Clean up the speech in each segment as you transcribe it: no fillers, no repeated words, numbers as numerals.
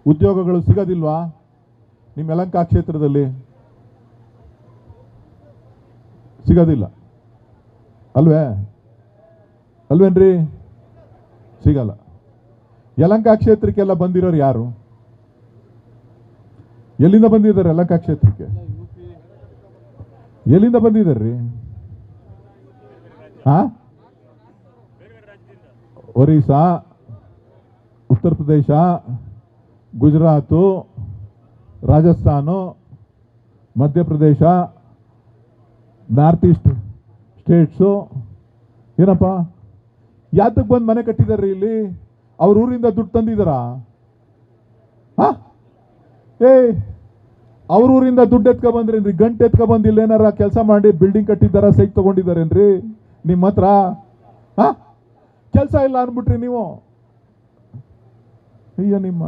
ಉದ್ಯೋಗಗಳು ಸಿಗೋದಿಲ್ವಾ ನಿಮ್ಮ ಯಲಹಂಕ ಕ್ಷೇತ್ರದಲ್ಲಿ? ಸಿಗೋದಿಲ್ಲ ಅಲ್ವೇನ್ರಿ? ಸಿಗಲ್ಲ. ಯಲಹಂಕ ಕ್ಷೇತ್ರಕ್ಕೆಲ್ಲ ಬಂದಿರೋರು ಯಾರು? ಎಲ್ಲಿಂದ ಬಂದಿದ್ದಾರೆ ಯಲಹಂಕ ಕ್ಷೇತ್ರಕ್ಕೆ? ಎಲ್ಲಿಂದ ಬಂದಿದ್ದಾರ್ರಿ? Orissa, Uttar Pradesh, Gujarat, Rajasthan, Madhya Pradesh, north East states. ಏನಪ್ಪ ಯಾತಕ್ಕೆ ಬಂದು ಮನೆ ಕಟ್ಟಿದಾರ್ರಿ ಇಲ್ಲಿ? ಅವ್ರ ಊರಿಂದ ದುಡ್ಡು ತಂದಿದ್ದಾರಾ? ಅವ್ರ ಊರಿಂದ ದುಡ್ಡು ಎತ್ಕೊ ಬಂದ್ರೇನ್ರಿ? ಗಂಟೆ ಎತ್ಕೊ ಬಂದಿಲ್ಲ ಏನಾರ ಕೆಲಸ ಮಾಡಿ ಬಿಲ್ಡಿಂಗ್ ಕಟ್ಟಿದ್ದಾರ, ಸೈಟ್ ತಗೊಂಡಿದ್ದಾರೇನ್ರಿ ನಿಮ್ಮ ಹತ್ರ? ಕೆಲಸ ಇಲ್ಲ ಅನ್ಬಿಟ್ರಿ ನೀವು. ಅಯ್ಯೋ ನಿಮ್ಮ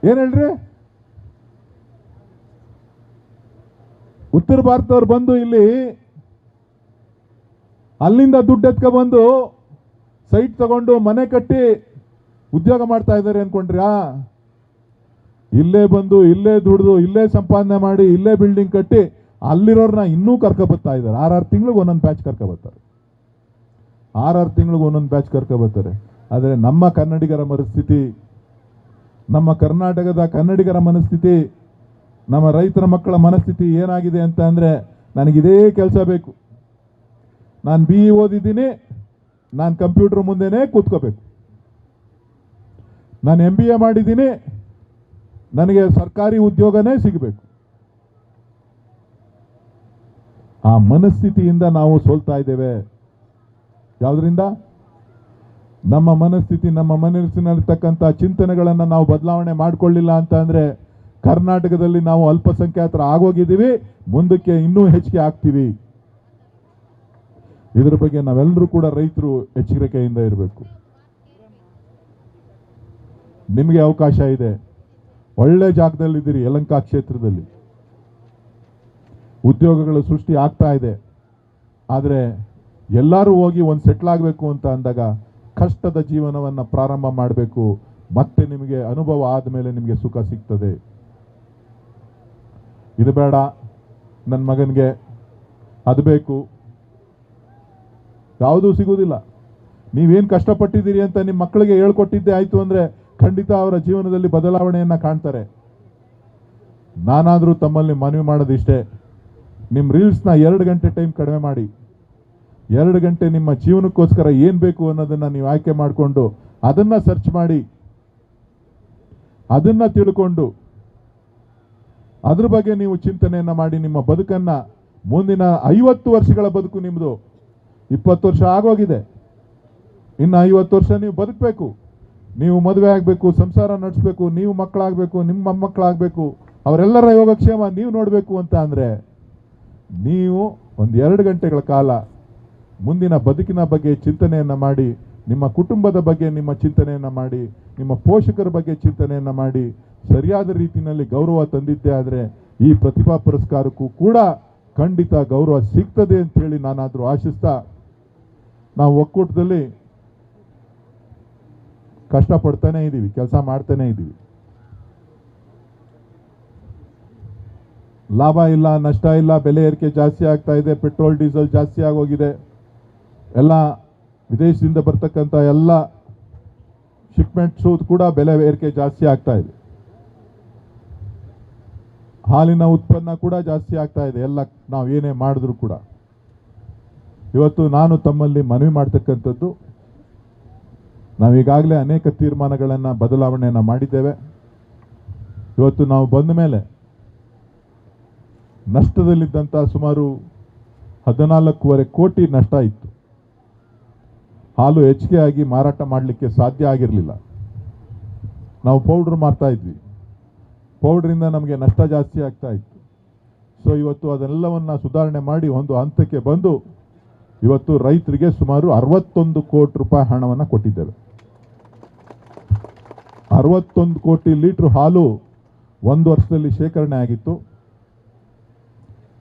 ಏನ್ ಹೇಳ್ರಿ? ಉತ್ತರ ಭಾರತದವ್ರು ಬಂದು ಇಲ್ಲಿ ಅಲ್ಲಿಂದ ದುಡ್ಡು ಎತ್ಕೊ ಬಂದು ಸೈಟ್ ತಗೊಂಡು ಮನೆ ಕಟ್ಟಿ ಉದ್ಯೋಗ ಮಾಡ್ತಾ ಇದ್ದಾರೆ ಅನ್ಕೊಂಡ್ರ್ಯಾ? ಇಲ್ಲೇ ಬಂದು ಇಲ್ಲೇ ದುಡ್ದು ಇಲ್ಲೇ ಸಂಪಾದನೆ ಮಾಡಿ ಇಲ್ಲೇ ಬಿಲ್ಡಿಂಗ್ ಕಟ್ಟಿ ಅಲ್ಲಿರೋರ್ನ ಇನ್ನೂ ಕರ್ಕೊಬತ್ತಾ ಇದ್ದಾರೆ. 6 ತಿಂಗಳಿಗೆ ಒಂದೊಂದು ಬ್ಯಾಚ್ ಕರ್ಕೊಬತ್ತಾರೆ. 6 ತಿಂಗಳಿಗೆ ಒಂದೊಂದು ಬ್ಯಾಚ್ ಕರ್ಕೊಬತ್ತಾರೆ. ಆದರೆ ನಮ್ಮ ಕನ್ನಡಿಗರ ಪರಿಸ್ಥಿತಿ, ನಮ್ಮ ಕರ್ನಾಟಕದ ಕನ್ನಡಿಗರ ಮನಸ್ಥಿತಿ, ನಮ್ಮ ರೈತರ ಮಕ್ಕಳ ಮನಸ್ಥಿತಿ ಏನಾಗಿದೆ ಅಂತ ಅಂದರೆ, ನನಗಿದೇ ಕೆಲಸ ಬೇಕು, ನಾನು BE ಓದಿದ್ದೀನಿ, ನಾನು ಕಂಪ್ಯೂಟರ್ ಮುಂದೆನೇ ಕೂತ್ಕೋಬೇಕು, ನಾನು MBA ಮಾಡಿದ್ದೀನಿ, ನನಗೆ ಸರ್ಕಾರಿ ಉದ್ಯೋಗನೇ ಸಿಗಬೇಕು. ಆ ಮನಸ್ಥಿತಿಯಿಂದ ನಾವು ಸೋಲ್ತಾ ಇದ್ದೇವೆ. ಯಾವುದರಿಂದ? ನಮ್ಮ ಮನಸ್ಥಿತಿ, ನಮ್ಮ ಮನಸ್ಸಿನಲ್ಲಿರ್ತಕ್ಕಂಥ ಚಿಂತನೆಗಳನ್ನು ನಾವು ಬದಲಾವಣೆ ಮಾಡಿಕೊಳ್ಳಿಲ್ಲ ಅಂತ ಅಂದರೆ ಕರ್ನಾಟಕದಲ್ಲಿ ನಾವು ಅಲ್ಪಸಂಖ್ಯಾತರ ಆಗೋಗಿದ್ದೀವಿ, ಮುಂದಕ್ಕೆ ಇನ್ನೂ ಹೆಚ್ಚಿಗೆ ಆಗ್ತೀವಿ. ಇದರ ಬಗ್ಗೆ ನಾವೆಲ್ಲರೂ ಕೂಡ ರೈತರು ಎಚ್ಚರಿಕೆಯಿಂದ ಇರಬೇಕು. ನಿಮಗೆ ಅವಕಾಶ ಇದೆ, ಒಳ್ಳೆ ಜಾಗದಲ್ಲಿದ್ದೀರಿ. ಯಲಹಂಕ ಕ್ಷೇತ್ರದಲ್ಲಿ ಉದ್ಯೋಗಗಳು ಸೃಷ್ಟಿ ಆಗ್ತಾ ಇದೆ. ಆದರೆ ಎಲ್ಲರೂ ಹೋಗಿ ಒಂದು ಸೆಟ್ಲ್ ಆಗಬೇಕು ಅಂತ ಅಂದಾಗ ಕಷ್ಟದ ಜೀವನವನ್ನು ಪ್ರಾರಂಭ ಮಾಡಬೇಕು. ಮತ್ತೆ ನಿಮಗೆ ಅನುಭವ ಆದಮೇಲೆ ನಿಮಗೆ ಸುಖ ಸಿಗ್ತದೆ. ಇದು ಬೇಡ, ನನ್ನ ಮಗನಿಗೆ ಅದು ಬೇಕು, ಯಾವುದೂ ಸಿಗುವುದಿಲ್ಲ. ನೀವೇನು ಕಷ್ಟಪಟ್ಟಿದ್ದೀರಿ ಅಂತ ನಿಮ್ಮ ಮಕ್ಕಳಿಗೆ ಹೇಳ್ಕೊಟ್ಟಿದ್ದೇ ಆಯಿತು ಅಂದರೆ ಖಂಡಿತ ಅವರ ಜೀವನದಲ್ಲಿ ಬದಲಾವಣೆಯನ್ನು ಕಾಣ್ತಾರೆ. ನಾನಾದರೂ ತಮ್ಮಲ್ಲಿ ಮನವಿ ಮಾಡೋದಿಷ್ಟೇ, ನಿಮ್ಮ ರೀಲ್ಸ್ನ 2 ಗಂಟೆ ಟೈಮ್ ಕಡಿಮೆ ಮಾಡಿ. 2 ಗಂಟೆ ನಿಮ್ಮ ಜೀವನಕ್ಕೋಸ್ಕರ ಏನು ಬೇಕು ಅನ್ನೋದನ್ನು ನೀವು ಆಯ್ಕೆ ಮಾಡಿಕೊಂಡು ಅದನ್ನು ಸರ್ಚ್ ಮಾಡಿ, ಅದನ್ನು ತಿಳ್ಕೊಂಡು ಅದ್ರ ಬಗ್ಗೆ ನೀವು ಚಿಂತನೆಯನ್ನು ಮಾಡಿ ನಿಮ್ಮ ಬದುಕನ್ನು, ಮುಂದಿನ 50 ವರ್ಷಗಳ ಬದುಕು ನಿಮ್ಮದು. 20 ವರ್ಷ ಆಗೋಗಿದೆ, ಇನ್ನು 50 ವರ್ಷ ನೀವು ಬದುಕಬೇಕು. ನೀವು ಮದುವೆ ಆಗಬೇಕು, ಸಂಸಾರ ನಡೆಸಬೇಕು, ನೀವು ಮಕ್ಕಳಾಗಬೇಕು, ನಿಮ್ಮ ಮೊಮ್ಮಕ್ಕಳಾಗಬೇಕು, ಅವರೆಲ್ಲರ ಯೋಗಕ್ಷೇಮ ನೀವು ನೋಡಬೇಕು ಅಂತ ಅಂದರೆ ನೀವು ಒಂದು 2 ಗಂಟೆಗಳ ಕಾಲ ಮುಂದಿನ ಬದುಕಿನ ಬಗ್ಗೆ ಚಿಂತನೆಯನ್ನು ಮಾಡಿ, ನಿಮ್ಮ ಕುಟುಂಬದ ಬಗ್ಗೆ ನಿಮ್ಮ ಚಿಂತನೆಯನ್ನು ಮಾಡಿ, ನಿಮ್ಮ ಪೋಷಕರ ಬಗ್ಗೆ ಚಿಂತನೆಯನ್ನು ಮಾಡಿ, ಸರಿಯಾದ ರೀತಿಯಲ್ಲಿ ಗೌರವ ತಂದಿದ್ದೇ ಆದರೆ ಈ ಪ್ರತಿಭಾ ಪುರಸ್ಕಾರಕ್ಕೂ ಕೂಡ ಖಂಡಿತ ಗೌರವ ಸಿಗ್ತದೆ ಅಂತೇಳಿ ನಾನಾದರೂ ಆಶಿಸ್ತಾ, ನಾವು ಒಕ್ಕೂಟದಲ್ಲಿ ಕಷ್ಟಪಡ್ತಾನೆ ಇದ್ದೀವಿ, ಕೆಲಸ ಮಾಡ್ತಾನೆ ಇದ್ದೀವಿ. ಲಾಭ ಇಲ್ಲ, ನಷ್ಟ ಇಲ್ಲ, ಬೆಲೆ ಏರಿಕೆ ಜಾಸ್ತಿ ಆಗ್ತಾ ಇದೆ, ಪೆಟ್ರೋಲ್ ಡೀಸೆಲ್ ಜಾಸ್ತಿ ಆಗೋಗಿದೆ, ಎಲ್ಲ ವಿದೇಶದಿಂದ ಬರ್ತಕ್ಕಂಥ ಎಲ್ಲ ಶಿಪ್ಮೆಂಟ್ಸು ಕೂಡ ಬೆಲೆ ಏರಿಕೆ ಜಾಸ್ತಿ ಆಗ್ತಾ ಇದೆ. ಹಾಲಿನ ಉತ್ಪನ್ನ ಕೂಡ ಜಾಸ್ತಿ ಆಗ್ತಾ ಇದೆ. ಎಲ್ಲ ನಾವು ಏನೇ ಮಾಡಿದ್ರು ಕೂಡ ಇವತ್ತು ನಾನು ತಮ್ಮಲ್ಲಿ ಮನವಿ ಮಾಡ್ತಕ್ಕಂಥದ್ದು, ನಾವೀಗಾಗಲೇ ಅನೇಕ ತೀರ್ಮಾನಗಳನ್ನು ಬದಲಾವಣೆಯನ್ನು ಮಾಡಿದ್ದೇವೆ. ಇವತ್ತು ನಾವು ಬಂದ ಮೇಲೆ ನಷ್ಟದಲ್ಲಿದ್ದಂಥ ಸುಮಾರು 14.5 ಕೋಟಿ ನಷ್ಟ ಇತ್ತು. ಹಾಲು ಹೆಚ್ಚಿಗೆ ಆಗಿ ಮಾರಾಟ ಮಾಡಲಿಕ್ಕೆ ಸಾಧ್ಯ ಆಗಿರಲಿಲ್ಲ. ನಾವು ಪೌಡ್ರ್ ಮಾರ್ತಾ ಇದ್ವಿ, ಪೌಡ್ರಿಂದ ನಮಗೆ ನಷ್ಟ ಜಾಸ್ತಿ ಆಗ್ತಾ ಇತ್ತು. ಸೊ ಇವತ್ತು ಅದೆಲ್ಲವನ್ನು ಸುಧಾರಣೆ ಮಾಡಿ ಒಂದು ಹಂತಕ್ಕೆ ಬಂದು ಇವತ್ತು ರೈತರಿಗೆ ಸುಮಾರು 61 ಕೋಟಿ ರೂಪಾಯಿ ಹಣವನ್ನು ಕೊಟ್ಟಿದ್ದೇವೆ. 61 ಕೋಟಿ ಲೀಟ್ರ್ ಹಾಲು 1 ವರ್ಷದಲ್ಲಿ ಶೇಖರಣೆ ಆಗಿತ್ತು.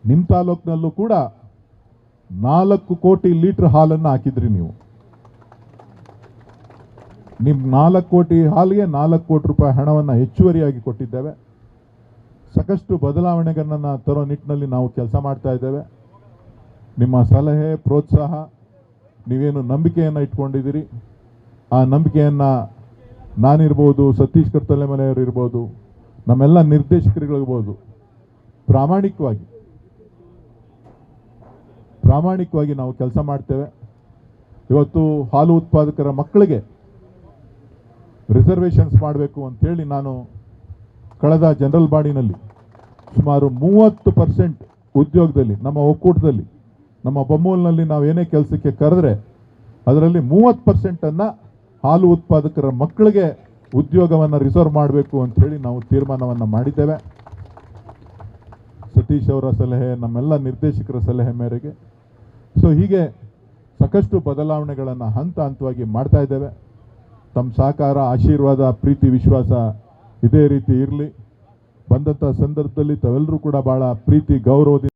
ನಿಮ್ಮ ತಾಲೂಕಿನಲ್ಲೂ ಕೂಡ 4 ಕೋಟಿ ಲೀಟ್ರ್ ಹಾಲನ್ನು ಹಾಕಿದ್ರಿ ನೀವು. ನಿಮ್ಮ 4 ಕೋಟಿ ಹಾಲಿಗೆ 4 ಕೋಟಿ ರೂಪಾಯಿ ಹಣವನ್ನು ಹೆಚ್ಚುವರಿಯಾಗಿ ಕೊಟ್ಟಿದ್ದೇವೆ. ಸಾಕಷ್ಟು ಬದಲಾವಣೆಗಳನ್ನು ತರೋ ನಿಟ್ಟಿನಲ್ಲಿ ನಾವು ಕೆಲಸ ಮಾಡ್ತಾ ಇದ್ದೇವೆ. ನಿಮ್ಮ ಸಲಹೆ ಪ್ರೋತ್ಸಾಹ, ನೀವೇನು ನಂಬಿಕೆಯನ್ನು ಇಟ್ಕೊಂಡಿದ್ದೀರಿ, ಆ ನಂಬಿಕೆಯನ್ನು ನಾನಿರ್ಬೋದು, ಸತೀಶ್ ಕರ್ತಲೆಮನೆಯವರು ಇರ್ಬೋದು, ನಮ್ಮೆಲ್ಲ ನಿರ್ದೇಶಕರುಗಳಿರ್ಬೋದು, ಪ್ರಾಮಾಣಿಕವಾಗಿ ನಾವು ಕೆಲಸ ಮಾಡ್ತೇವೆ. ಇವತ್ತು ಹಾಲು ಉತ್ಪಾದಕರ ಮಕ್ಕಳಿಗೆ ರಿಸರ್ವೇಷನ್ಸ್ ಮಾಡಬೇಕು ಅಂತೇಳಿ ನಾನು ಕಳೆದ ಜನರಲ್ ಬಾಡಿನಲ್ಲಿ ಸುಮಾರು 30% ಉದ್ಯೋಗದಲ್ಲಿ, ನಮ್ಮ ಒಕ್ಕೂಟದಲ್ಲಿ, ನಮ್ಮ ಬೊಮ್ಮೂಲಿನಲ್ಲಿ ನಾವು ಏನೇ ಕೆಲಸಕ್ಕೆ ಕರೆದ್ರೆ ಅದರಲ್ಲಿ 30% ಹಾಲು ಉತ್ಪಾದಕರ ಮಕ್ಕಳಿಗೆ ಉದ್ಯೋಗವನ್ನು ರಿಸರ್ವ್ ಮಾಡಬೇಕು ಅಂಥೇಳಿ ನಾವು ತೀರ್ಮಾನವನ್ನು ಮಾಡಿದ್ದೇವೆ. ಸತೀಶ್ ಅವರ ಸಲಹೆ, ನಮ್ಮೆಲ್ಲ ನಿರ್ದೇಶಕರ ಸಲಹೆ ಮೇರೆಗೆ ಹೀಗೆ ಸಾಕಷ್ಟು ಬದಲಾವಣೆಗಳನ್ನು ಹಂತ ಹಂತವಾಗಿ ಮಾಡ್ತಾ ಇದ್ದೇವೆ. ತಮ್ಮ ಸಹಕಾರ, ಆಶೀರ್ವಾದ, ಪ್ರೀತಿ, ವಿಶ್ವಾಸ ಇದೇ ರೀತಿ ಇರಲಿ. ಬಂದಂಥ ಸಂದರ್ಭದಲ್ಲಿ ತಾವೆಲ್ಲರೂ ಕೂಡ ಬಹಳ ಪ್ರೀತಿ, ಗೌರವದಿಂದ